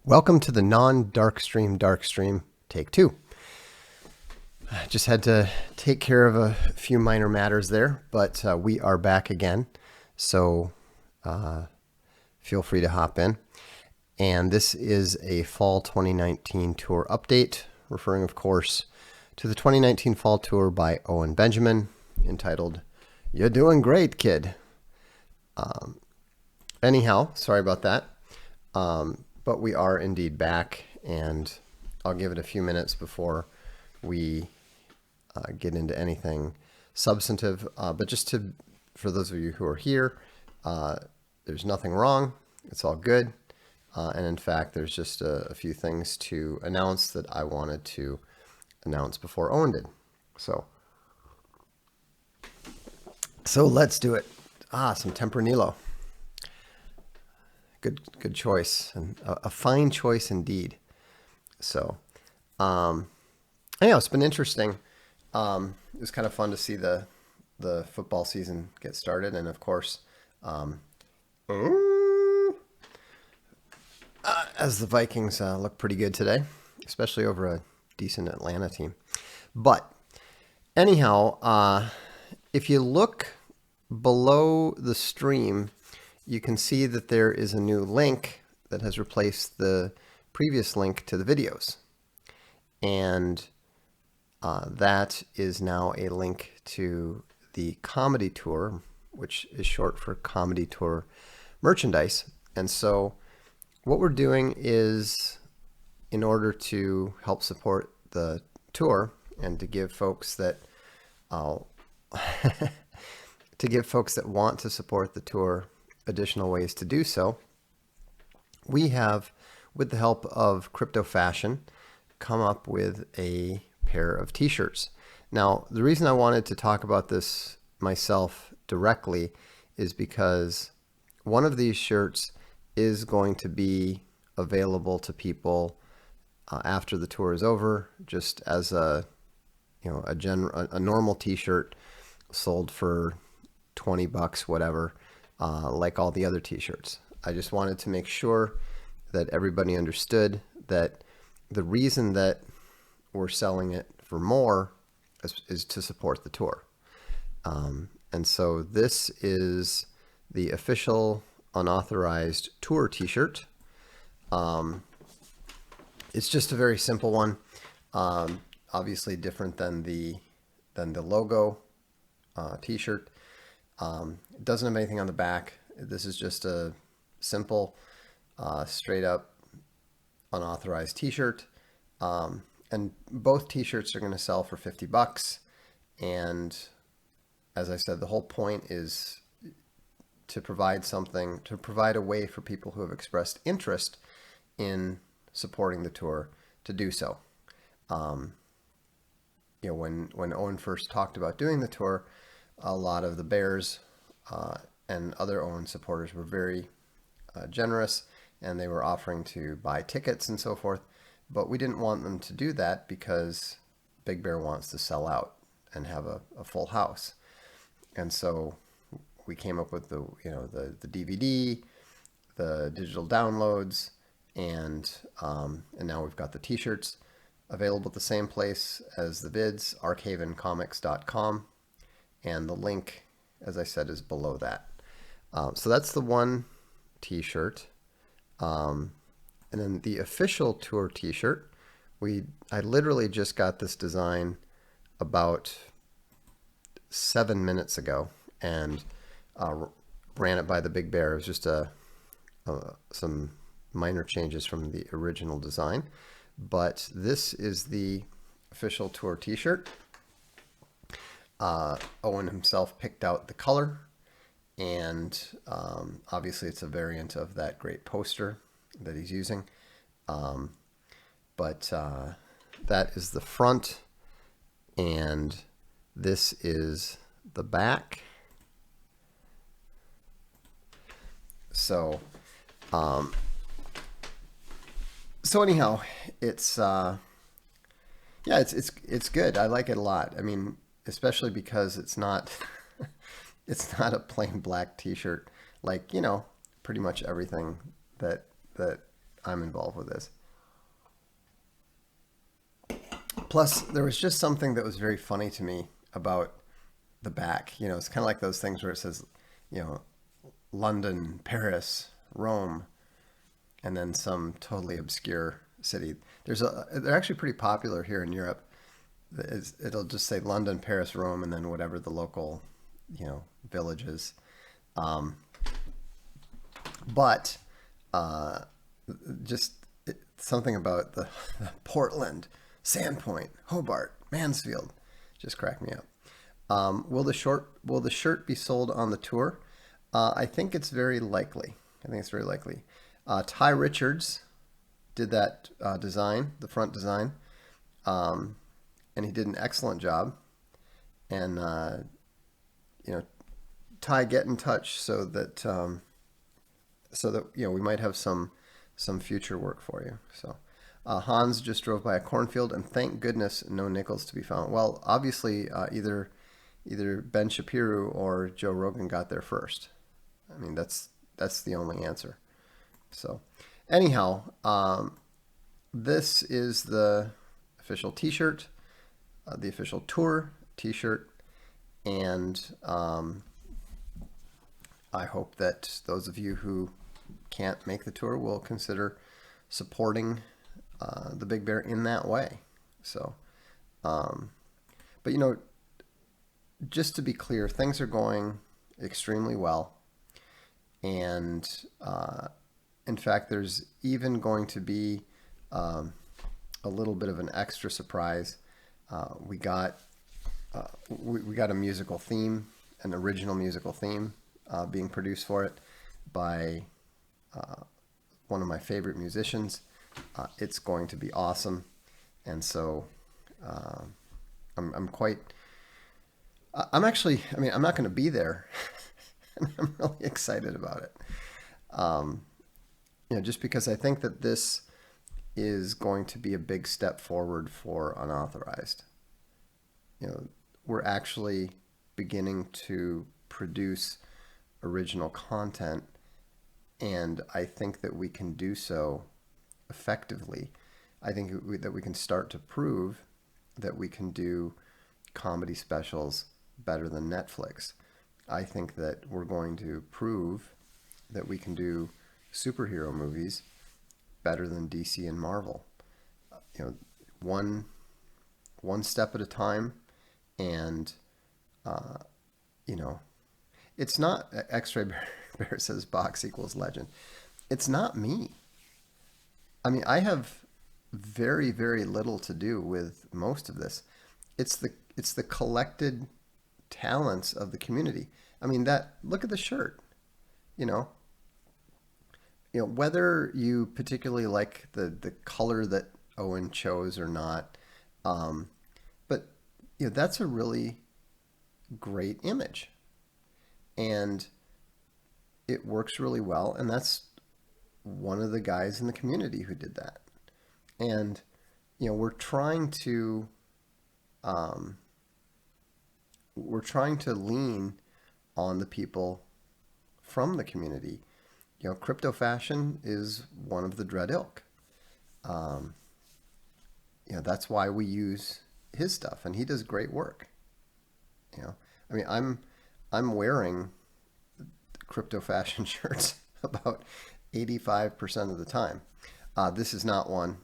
Welcome to the non-Darkstream Darkstream take 2. I just had to take care of a few minor matters there, but we are back again, so feel free to hop in. And this is a Fall 2019 tour update, referring, of course, to the 2019 Fall Tour by Owen Benjamin, entitled, "You're Doing Great, Kid." Anyhow, sorry about that. But we are indeed back, and I'll give it a few minutes before we get into anything substantive. But just for those of you who are here, there's nothing wrong. It's all good. And in fact, there's just a few things to announce that I wanted to announce before Owen did. So let's do it. Some Tempranillo. Good choice, and a fine choice indeed. So, anyhow, it's been interesting. It was kind of fun to see the football season get started, and of course, as the Vikings look pretty good today, especially over a decent Atlanta team. But anyhow, if you look below the stream, you can see that there is a new link that has replaced the previous link to the videos. And that is now a link to the Comedy Tour, which is short for Comedy Tour merchandise. And so what we're doing is, in order to help support the tour and to give folks that want to support the tour additional ways to do so, we have, with the help of Crypto Fashion, come up with a pair of t-shirts. Now, the reason I wanted to talk about this myself directly is because one of these shirts is going to be available to people after the tour is over, just as a normal t-shirt sold for $20, whatever. Like all the other t-shirts. I just wanted to make sure that everybody understood that the reason that we're selling it for more is to support the tour. And so this is the official unauthorized tour t-shirt. It's just a very simple one. Obviously different than the logo t-shirt. It doesn't have anything on the back. This is just a simple, straight up unauthorized t-shirt. And both t-shirts are going to sell for $50. And as I said, the whole point is to provide a way for people who have expressed interest in supporting the tour to do so. When Owen first talked about doing the tour, a lot of the Bears and other Owen supporters were very generous, and they were offering to buy tickets and so forth. But we didn't want them to do that because Big Bear wants to sell out and have a full house. And so we came up with the DVD, the digital downloads, and now we've got the t-shirts available at the same place as the vids, arkhavencomics.com. And the link, as I said, is below that. So that's the one t-shirt. And then the official tour t-shirt, I literally just got this design about 7 minutes ago and ran it by the Big Bear. It was just some minor changes from the original design. But this is the official tour t-shirt. Owen himself picked out the color, and obviously it's a variant of that great poster that he's using. But that is the front, and this is the back. So anyhow, it's good. I like it a lot. I mean, especially because it's not a plain black t-shirt like pretty much everything that I'm involved with this. Plus, there was just something that was very funny to me about the back. You know, it's kind of like those things where it says, you know, London, Paris, Rome, and then some totally obscure city. They're actually pretty popular here in Europe. It'll just say London, Paris, Rome, and then whatever the local, you know, village is. Um, but just something about the Portland, Sandpoint, Hobart, Mansfield, just cracked me up. Will the shirt be sold on the tour? I think it's very likely. I think it's very likely. Ty Richards did that design, the front design, um, and he did an excellent job. And you know, Ty, get in touch so that you know we might have some future work for you. So Hans just drove by a cornfield, and thank goodness no nickels to be found. Well, obviously either Ben Shapiro or Joe Rogan got there first. I mean that's the only answer. So anyhow, this is the official T-shirt, the official tour T-shirt, and I hope that those of you who can't make the tour will consider supporting the Big Bear in that way. So, but you know, just to be clear, things are going extremely well, and in fact, there's even going to be a little bit of an extra surprise. We got we got a musical theme, an original musical theme being produced for it by one of my favorite musicians. It's going to be awesome, and so I'm quite. I'm actually. I mean, I'm not going to be there, and I'm really excited about it. You know, just because I think that this is going to be a big step forward for unauthorized. You know, we're actually beginning to produce original content, and I think that we can do so effectively. I think that we can start to prove that we can do comedy specials better than Netflix. I think that we're going to prove that we can do superhero movies better than DC and Marvel. You know, one step at a time, and you know, it's not X-Ray Bear says box equals legend. It's not me. I mean, I have very, very little to do with most of this. It's the collected talents of the community. I mean, that look at the shirt. You know, whether you particularly like the color that Owen chose or not, but you know that's a really great image, and it works really well. And that's one of the guys in the community who did that. And you know, um, we're trying to lean on the people from the community. You know, Crypto Fashion is one of the Dread Ilk. Um, you know, that's why we use his stuff, and he does great work. You know, I mean, I'm wearing Crypto Fashion shirts about 85% of the time. This is not one.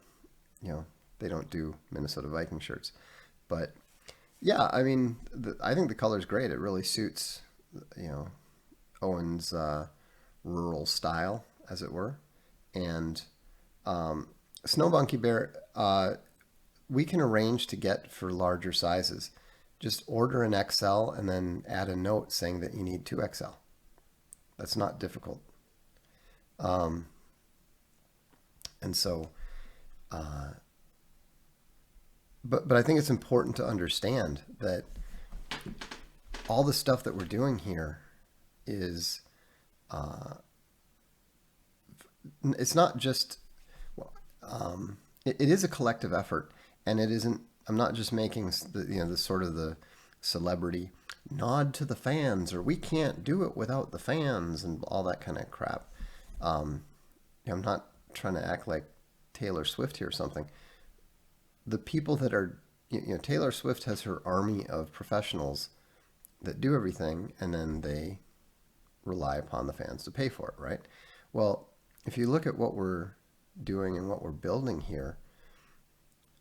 You know, they don't do Minnesota Viking shirts, but yeah, I mean, I think the color's great. It really suits, you know, Owen's rural style, as it were. And Snow Monkey Bear, we can arrange to get for larger sizes. Just order an XL and then add a note saying that you need 2XL. That's not difficult. Um, and so, uh, but I think it's important to understand that all the stuff that we're doing here is it's not just well, it is a collective effort, and it isn't. I'm not just making the sort of the celebrity nod to the fans, or we can't do it without the fans, and all that kind of crap. I'm not trying to act like Taylor Swift here or something. The people that are, Taylor Swift has her army of professionals that do everything, and then they rely upon the fans to pay for it, right? Well, if you look at what we're doing and what we're building here,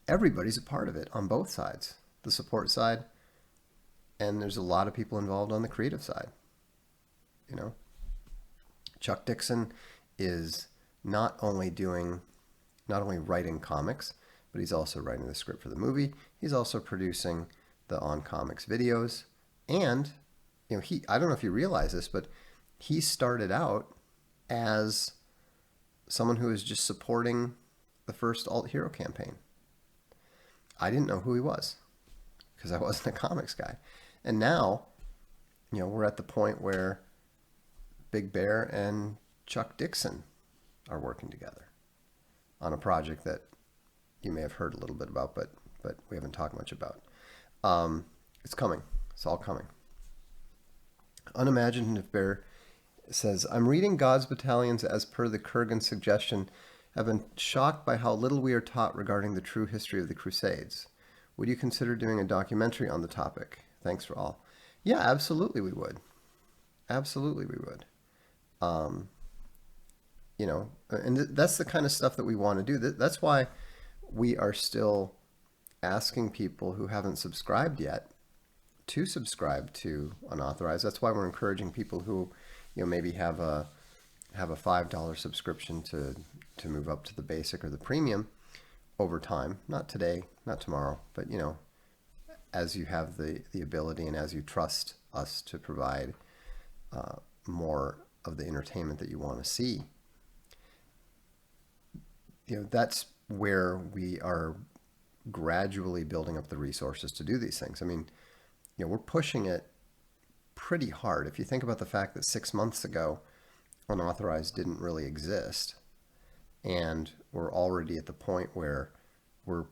everybody's a part of it on both sides, the support side, and there's a lot of people involved on the creative side. Chuck Dixon is not only writing comics, but he's also writing the script for the movie. He's also producing the On Comics videos. And, I don't know if you realize this, but he started out as someone who was just supporting the first Alt Hero campaign. I didn't know who he was because I wasn't a comics guy. And now, we're at the point where Big Bear and Chuck Dixon are working together on a project that you may have heard a little bit about, but we haven't talked much about. It's coming. It's all coming. Unimaginative Bear says, I'm reading God's Battalions as per the Kurgan suggestion. Have been shocked by how little we are taught regarding the true history of the Crusades. Would you consider doing a documentary on the topic? Thanks for all. Yeah, absolutely we would. Absolutely we would. And that's the kind of stuff that we want to do. That's why we are still asking people who haven't subscribed yet to subscribe to Unauthorized. That's why we're encouraging people who, maybe have a $5 subscription to move up to the basic or the premium over time. Not today, not tomorrow, but as you have the ability and as you trust us to provide more of the entertainment that you want to see. That's where we are gradually building up the resources to do these things. I mean, we're pushing it pretty hard. If you think about the fact that 6 months ago, Unauthorized didn't really exist, and we're already at the point where we're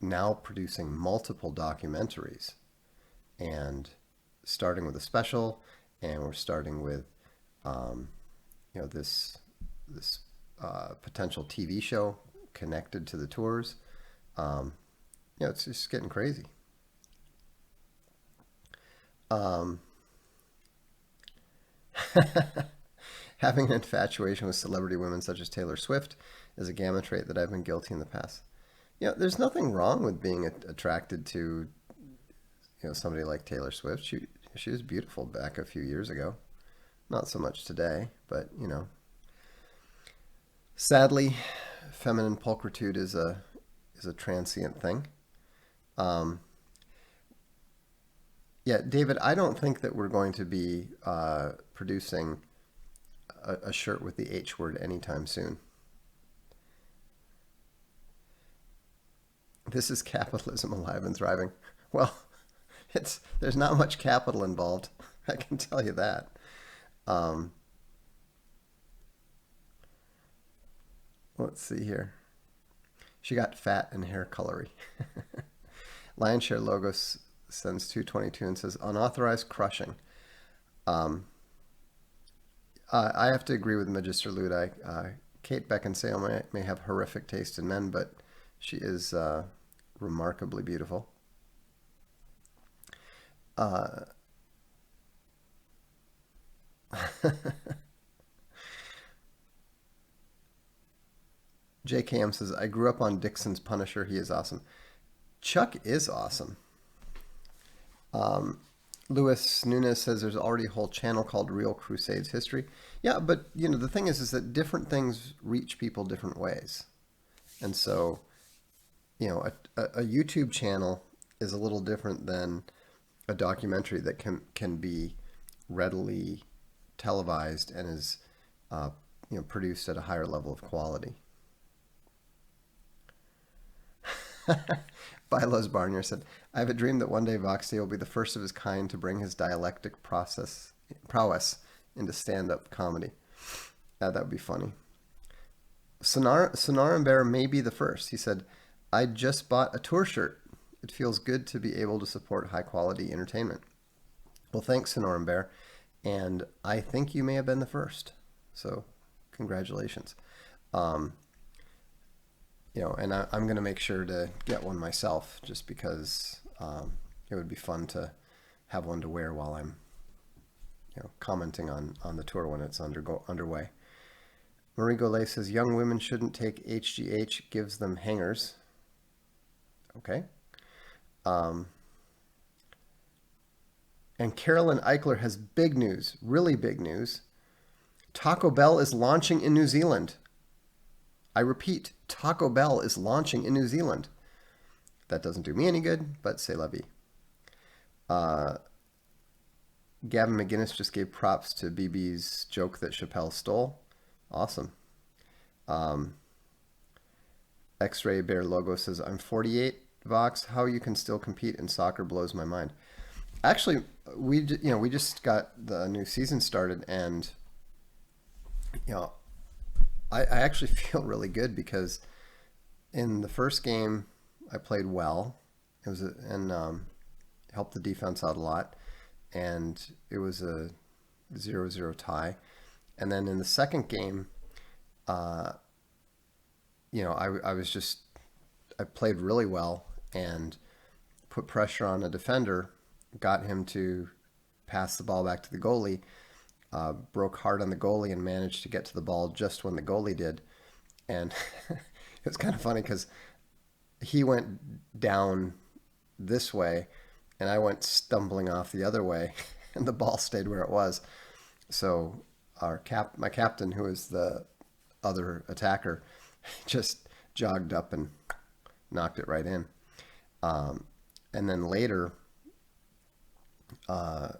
now producing multiple documentaries, and starting with a special, and we're starting with, this potential TV show connected to the tours. It's just getting crazy. Having an infatuation with celebrity women such as Taylor Swift is a gamma trait that I've been guilty in the past. There's nothing wrong with being attracted to, somebody like Taylor Swift. She was beautiful back a few years ago. Not so much today, but, sadly, feminine pulchritude is a transient thing. David, I don't think that we're going to be producing a shirt with the H word anytime soon. This is capitalism alive and thriving. Well, there's not much capital involved. I can tell you that. Let's see here. She got fat and hair colory. Lionshare Logos sends 222 and says, unauthorized crushing. I have to agree with Magister Ludi. Kate Beckinsale may have horrific taste in men, but she is remarkably beautiful. JKM says, I grew up on Dixon's Punisher. He is awesome. Chuck is awesome. Luis Nunez says there's already a whole channel called Real Crusades History. Yeah, but the thing is that different things reach people different ways. And so, a YouTube channel is a little different than a documentary that can be readily televised and is produced at a higher level of quality. Bylos Barnier said, I have a dream that one day Voxday will be the first of his kind to bring his dialectic prowess into stand-up comedy. That would be funny. Sonoran Bear may be the first. He said, I just bought a tour shirt. It feels good to be able to support high-quality entertainment. Well, thanks, Sonoran Bear. And I think you may have been the first. So, congratulations. and I'm going to make sure to get one myself just because it would be fun to have one to wear while I'm, commenting on the tour when it's underway. Marie Golay says young women shouldn't take HGH, gives them hangers. Okay. And Carolyn Eichler has big news, really big news. Taco Bell is launching in New Zealand. I repeat, Taco Bell is launching in New Zealand. That doesn't do me any good, but c'est la vie. Gavin McGinnis just gave props to BB's joke that Chappelle stole. Awesome. X-Ray Bear Logo says, I'm 48, Vox. How you can still compete in soccer blows my mind. Actually, we just got the new season started, and I actually feel really good because in the first game I played well. It was helped the defense out a lot, and it was a 0-0 tie. And then in the second game, I played really well and put pressure on a defender, got him to pass the ball back to the goalie, broke hard on the goalie and managed to get to the ball just when the goalie did. And it was kind of funny because he went down this way and I went stumbling off the other way and the ball stayed where it was. So my captain, who is the other attacker, just jogged up and knocked it right in. And then later, I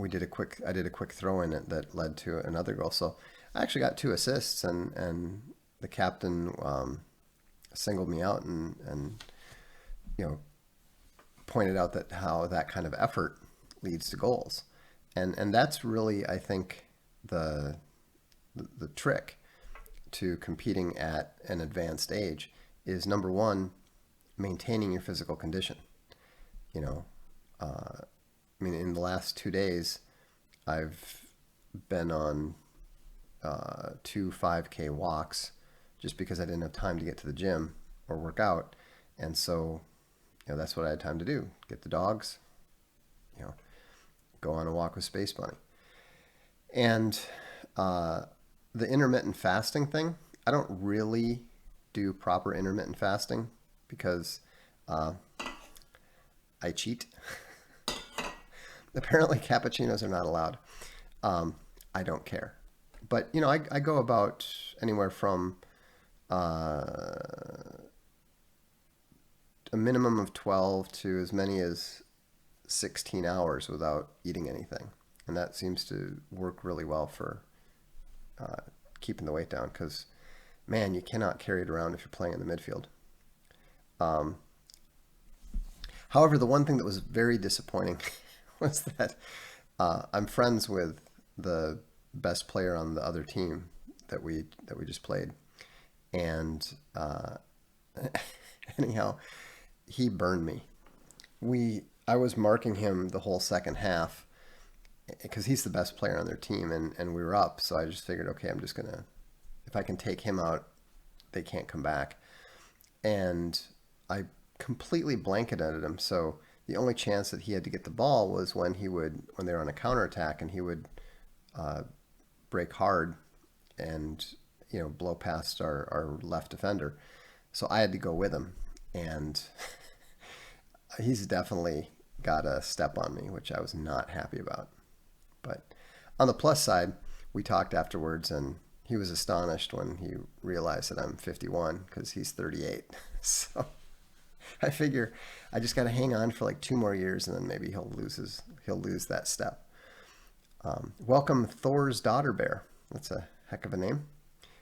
did a quick throw in it that led to another goal. So I actually got 2 assists, and the captain singled me out and pointed out that how that kind of effort leads to goals, and that's really, I think, the trick to competing at an advanced age is, number one, maintaining your physical condition. In the last 2 days, I've been on 2 5K walks just because I didn't have time to get to the gym or work out. And so, that's what I had time to do. Get the dogs, go on a walk with Space Bunny. And the intermittent fasting thing, I don't really do proper intermittent fasting because I cheat. Apparently cappuccinos are not allowed. I don't care. But, I go about anywhere from a minimum of 12 to as many as 16 hours without eating anything. And that seems to work really well for keeping the weight down because, man, you cannot carry it around if you're playing in the midfield. However, the one thing that was very disappointing was that I'm friends with the best player on the other team that we just played, and anyhow, he burned me. I was marking him the whole second half because he's the best player on their team, and we were up. So I just figured, okay, I'm just gonna, if I can take him out, they can't come back, and I completely blanketed him. So the only chance that he had to get the ball was when they were on a counterattack, and he would break hard and blow past our left defender. So I had to go with him, and he's definitely got a step on me, which I was not happy about. But on the plus side, we talked afterwards, and he was astonished when he realized that I'm 51 because he's 38. So I figure I just got to hang on for like 2 more years, and then maybe he'll lose that step. Welcome, Thor's Daughter Bear. That's a heck of a name.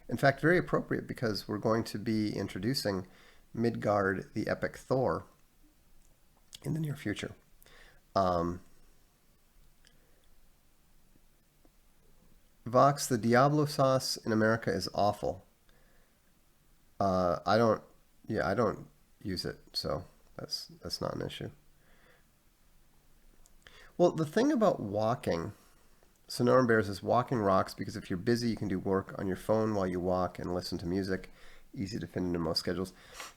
In fact, very appropriate because we're going to be introducing Midgard the Epic Thor in the near future. Vox, the Diablo sauce in America is awful. I don't use it, so that's not an issue. Well, the thing about walking, Sonoran Bears, is walking rocks because if you're busy, you can do work on your phone while you walk and listen to music. easy to fit into most schedules.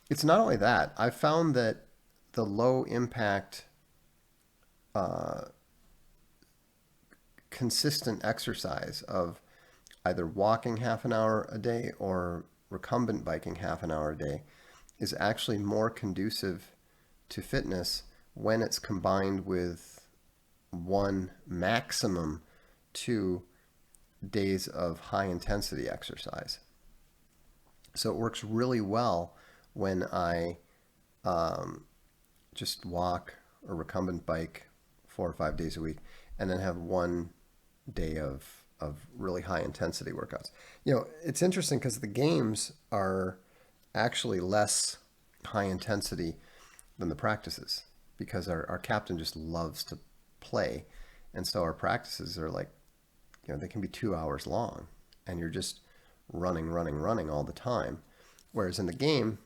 It's not only that. I found that the low impact, consistent exercise of either walking half an hour a day or recumbent biking half an hour a day is actually more conducive to fitness when it's combined with one, maximum 2 days of high intensity exercise. So it works really well when I just walk or recumbent bike 4 or 5 days a week and then have 1 day of really high intensity workouts. It's interesting because the games are actually less high intensity than the practices because our captain just loves to play. And so our practices are like, they can be 2 hours long and you're just running all the time. Whereas in the game,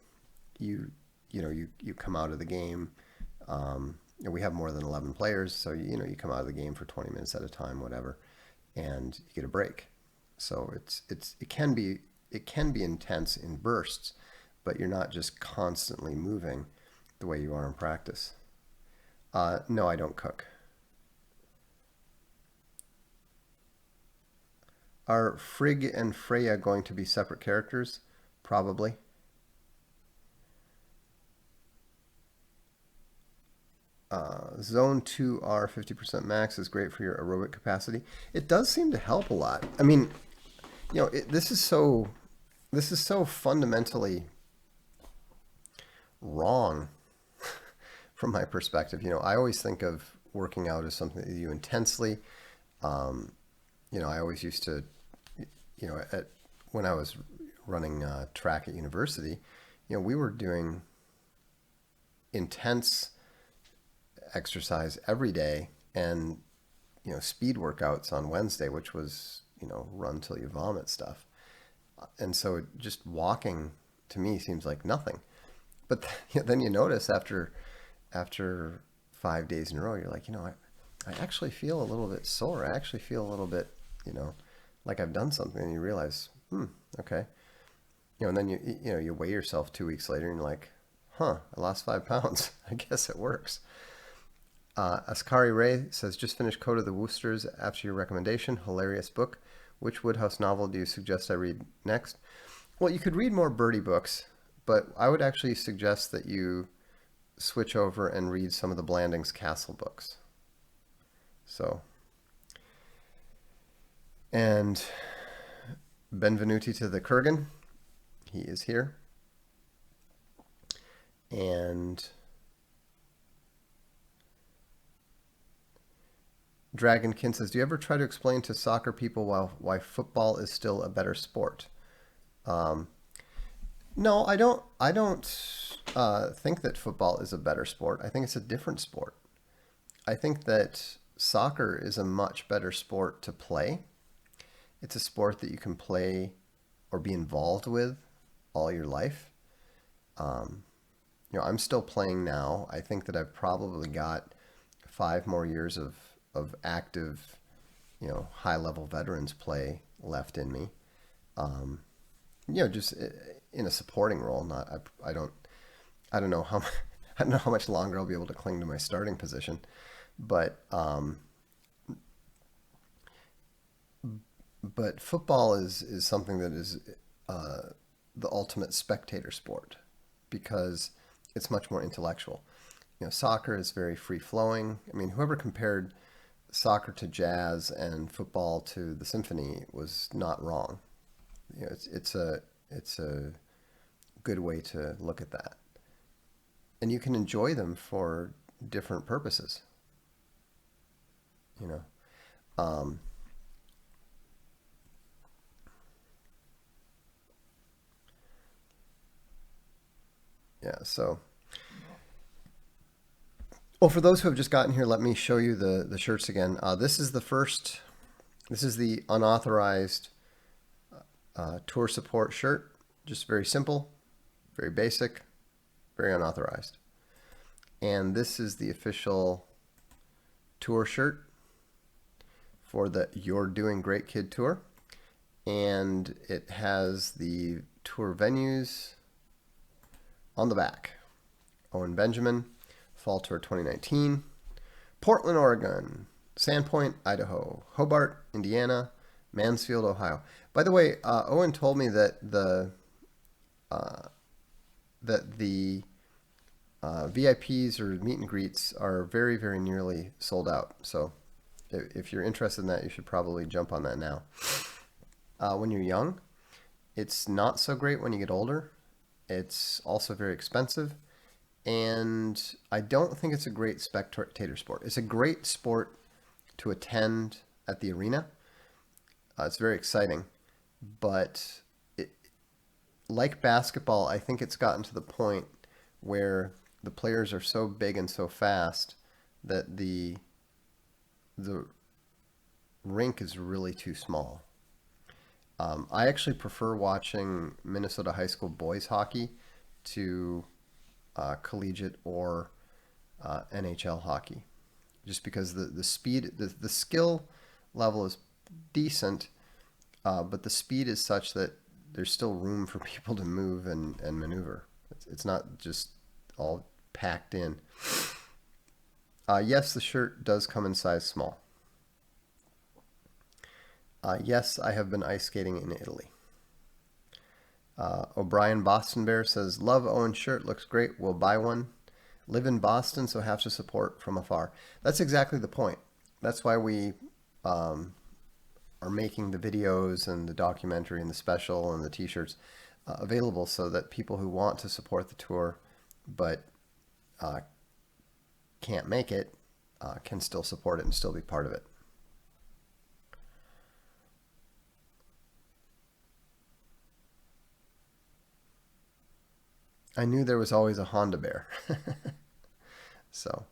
you come out of the game. We have more than 11 players, so you come out of the game for 20 minutes at a time, whatever, and you get a break. So it can be intense in bursts, but you're not just constantly moving the way you are in practice. No, I don't cook. Are Frigg and Freya going to be separate characters? Probably. Zone 2R 50% max is great for your aerobic capacity. It does seem to help a lot. I mean, this is so fundamentally wrong from my perspective. I always think of working out as something that you do intensely. I always used to, when I was running track at university, we were doing intense exercise every day and, speed workouts on Wednesday, which was, run till you vomit stuff. And so just walking to me seems like nothing. But then you notice after 5 days in a row, you're like, I actually feel a little bit sore. I actually feel a little bit, like I've done something, and you realize, okay. And then you weigh yourself 2 weeks later and you're like, I lost 5 pounds. I guess it works. Askari Ray says, just finished Code of the Woosters after your recommendation. Hilarious book. Which Woodhouse novel do you suggest I read next? Well, you could read more Birdie books, but I would actually suggest that you switch over and read some of the Blandings Castle books. So, and Benvenuti to the Kurgan. He is here. And Dragonkin says, do you ever try to explain to soccer people why football is still a better sport? No, I don't think that football is a better sport. I think it's a different sport. I think that soccer is a much better sport to play. It's a sport that you can play or be involved with all your life. I'm still playing now. I think that I've probably got 5 more years of active, high-level veterans play left in me. Just in a supporting role. I don't know how I don't know how much longer I'll be able to cling to my starting position, but football is something that is the ultimate spectator sport because it's much more intellectual. Soccer is very free flowing. I mean, whoever compared soccer to jazz and football to the symphony was not wrong. It's a good way to look at that. And you can enjoy them for different purposes. Yeah, so. Well, for those who have just gotten here, let me show you the shirts again. This is the unauthorized tour support shirt. Just very simple, very basic, very unauthorized. And this is the official tour shirt for the You're Doing Great Kid tour. And it has the tour venues on the back. Owen Benjamin, Fall Tour 2019. Portland, Oregon. Sandpoint, Idaho. Hobart, Indiana. Mansfield, Ohio. By the way, Owen told me that the VIPs or meet and greets are very, very nearly sold out. So if you're interested in that, you should probably jump on that now. When you're young, it's not so great when you get older. It's also very expensive. And I don't think it's a great spectator sport. It's a great sport to attend at the arena. It's very exciting. But like basketball, I think it's gotten to the point where the players are so big and so fast that the rink is really too small. I actually prefer watching Minnesota high school boys hockey to collegiate or NHL hockey, just because the speed, the skill level is decent, but the speed is such that there's still room for people to move and maneuver. It's not just all packed in. Yes, the shirt does come in size small. Yes, I have been ice skating in Italy. O'Brien Boston Bear says, love Owen's shirt, looks great, we'll buy one. Live in Boston, so have to support from afar. That's exactly the point. That's why we are making the videos and the documentary and the special and the t-shirts available so that people who want to support the tour but can't make it can still support it and still be part of it. I knew there was always a Honda Bear. So,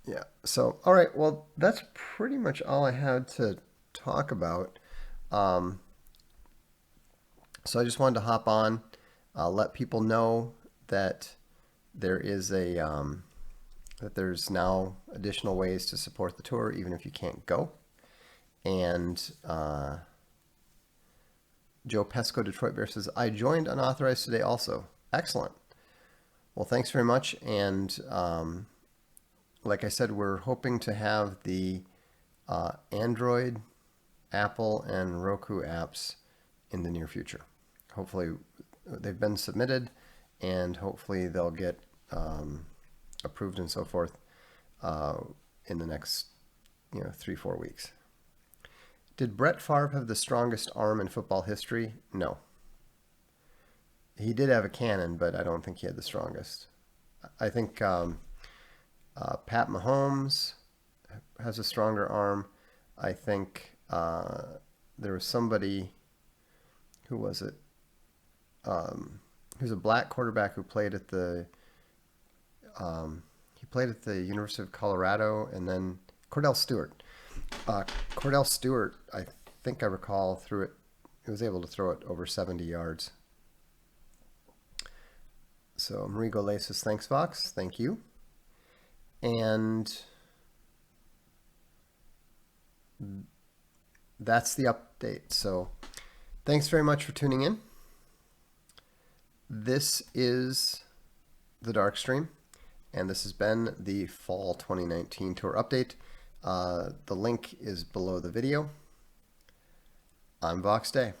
yeah. So, all right. Well, that's pretty much all I had to talk about. So I just wanted to hop on, let people know that there is that there's now additional ways to support the tour, even if you can't go. And Joe Pesco, Detroit Bear says, I joined Unauthorized today also. Excellent. Well, thanks very much. And like I said, we're hoping to have the Android, Apple, and Roku apps in the near future. Hopefully they've been submitted, and hopefully they'll get approved and so forth in the next 3-4 weeks. Did Brett Favre have the strongest arm in football history? No. He did have a cannon, but I don't think he had the strongest. I think Pat Mahomes has a stronger arm. I think there was somebody, who was it? He was a black quarterback who played at the University of Colorado, and then Cordell Stewart. Cordell Stewart, I think I recall, threw it. He was able to throw it over 70 yards. So Marie Golay says, thanks, Vox. Thank you. And that's the update. So thanks very much for tuning in. This is the Dark Stream, and this has been the Fall 2019 Tour Update. The link is below the video. I'm Vox Day.